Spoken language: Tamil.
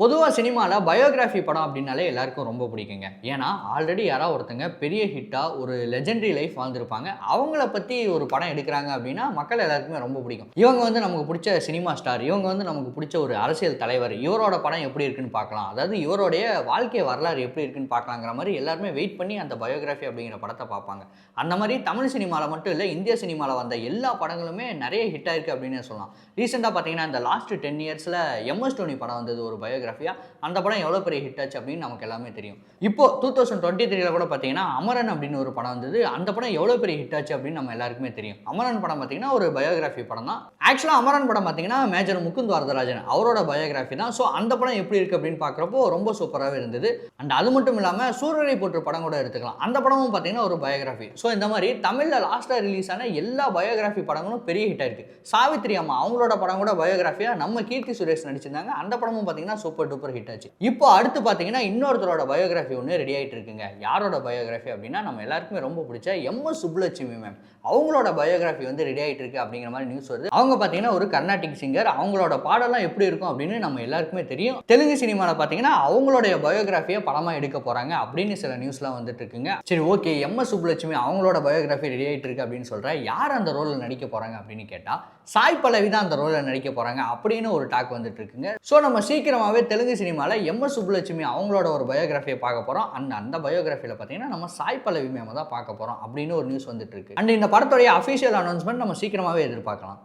பொதுவா சினிமால பயோகிராஃபி படம் அப்படின்னாலே எல்லாருக்கும் ரொம்ப பிடிக்குங்க. ஏன்னா, ஆல்ரெடி யாராவது ஒருத்தங்க பெரிய ஹிட்டா ஒரு லெஜெண்டரி லைஃப் வாழ்ந்திருப்பாங்க. அவங்கள பத்தி ஒரு படம் எடுக்குறாங்க அப்படின்னா, மக்கள் எல்லாருக்குமே ரொம்ப பிடிக்கும். இவங்க வந்து நமக்கு புடிச்ச சினிமா ஸ்டார், இவங்க வந்து நமக்கு புடிச்ச ஒரு அரசியல் தலைவர், இவரோட படம் எப்படி இருக்குன்னு பார்க்கலாம். அதாவது இவருடைய வாழ்க்கை வரலாறு எப்படி இருக்குன்னு பார்க்கலாங்கிற மாரி எல்லாருமே வெயிட் பண்ணி அந்த பயோகிராஃபி அப்படிங்கிற படத்த பார்ப்பாங்க. அந்த மாரி தமிழ் சினிமால மட்டும் இல்ல, இந்திய சினிமால வந்த எல்லா படங்களுமே நெறைய ஹிட் ஆயிருக்கு அப்படின்னே சொல்லலாம். ரீசென்ட்டா பார்த்தீங்கன்னா, இந்த லாஸ்ட் 10 இயர்ஸ்ல எம்.எஸ். டோனி படம் வந்தது ஒரு பயோகிராஃபியா. அந்த படம் எவ்வளோ பெரிய ஹிட் ஆச்சு அப்படின்னு நமக்கு எல்லாமே தெரியும். இப்போ 2023ல கூட பார்த்தீங்கன்னா, அமரன் அப்படின்னு ஒரு படம் வந்தது. அந்த படம் எவ்வளோ பெரிய ஹிட் ஆச்சு அப்படின்னு நம்ம எல்லாருக்குமே தெரியும். அமரன் படம் பார்த்தீங்கன்னா, ஒரு பயோகிராஃபி படம் தான். ஆக்சுவலா அமரன் படம் பார்த்தீங்கன்னா, மேஜர் முகுந்த் வரதராஜன் அவரோட பயோகிராஃபி தான். ஸோ அந்த படம் எப்படி இருக்கு அப்படின்னு பார்க்குறப்போ ரொம்ப சூப்பராவே இருந்தது. அண்ட் அது மட்டும் இல்லாம சூரரை போற்று படம் கூட எடுத்துக்கலாம். அந்த படமும் பார்த்தீங்கன்னா ஒரு பயோகிராஃபி. ஸோ இந்த மாதிரி தமிழ்ல லாஸ்ட்டா ரிலீஸ் ஆன எல்லா பயோகிராஃபி படங்களும் பெரிய ஹிட் ஆயிருக்கு. சாவித்திரி அம்மா அவங்களோட படம் கூட பயோகிராஃபியா நம்ம கீர்த்தி சுரேஷ் நடிச்சிருந்தாங்க. அந்த படமும் பார்த்தீங்கன்னா சூப்பர் டூப்பர் ஹிட் ஆச்சு. இப்போ அடுத்து பார்த்தீங்கன்னா இன்னொருத்தரோட பயோகிராஃபி ஒன்று ரெடி ஆயிட்டு இருக்குங்க. யாரோட பயோகிராஃபி அப்படின்னா நம்ம எல்லாருக்குமே ரொம்ப பிடிச்ச எம்.எஸ். சுப்புலட்சுமி மேம் அவங்களோட பயோகிராஃபி வந்து ரெடி ஆயிட்டு இருக்கு அப்படிங்கிற மாதிரி நியூஸ் வருது. அவங்க பார்த்தீங்கன்னா ஒரு கர்நாடிக் சிங்கர். அவங்களோட பாடலாம் எப்படி இருக்கும் அப்படின்னு நம்ம எல்லாருக்குமே தெரியும். தெலுங்கு சினிமாவில் பார்த்தீங்கன்னா அவங்களுடைய பயோகிராஃபியை படமாக எடுக்க போறாங்க அப்படின்னு சில நியூஸ்லாம் வந்துட்டு இருக்குங்க. சரி ஓகே, எம்.எஸ். சுப்புலட்சுமி அவங்களோட பயோகிராஃபி ரெடி ஆயிட்டு இருக்கு அப்படின்னு சொல்ற யார் அந்த ரோலில் நடிக்க போறாங்க அப்படின்னு கேட்டா சாய் பல்லவி தான் அந்த ரோலில் நடிக்க போறாங்க அப்படின்னு ஒரு டாக் வந்துட்டு இருக்குங்க. ஸோ நம்ம சீக்கிரமாகவே தெலுங்கு சினிமாவில் எம்.எஸ். சுப்புலட்சுமி அவங்களோட ஒரு பயோகிராஃபியை பார்க்க போறோம். அந்த பயோகிராஃபியில் பார்த்தீங்கன்னா நம்ம சாய் பல்லவி மேம் தான் பார்க்க போறோம் அப்படின்னு ஒரு நியூஸ் வந்துட்டு இருக்கு. அண்ட் இந்த படத்துடைய அஃபிஷியல் அனௌன்ஸ்மெண்ட் நம்ம சீக்கிரமாகவே எதிர்பார்க்கலாம்.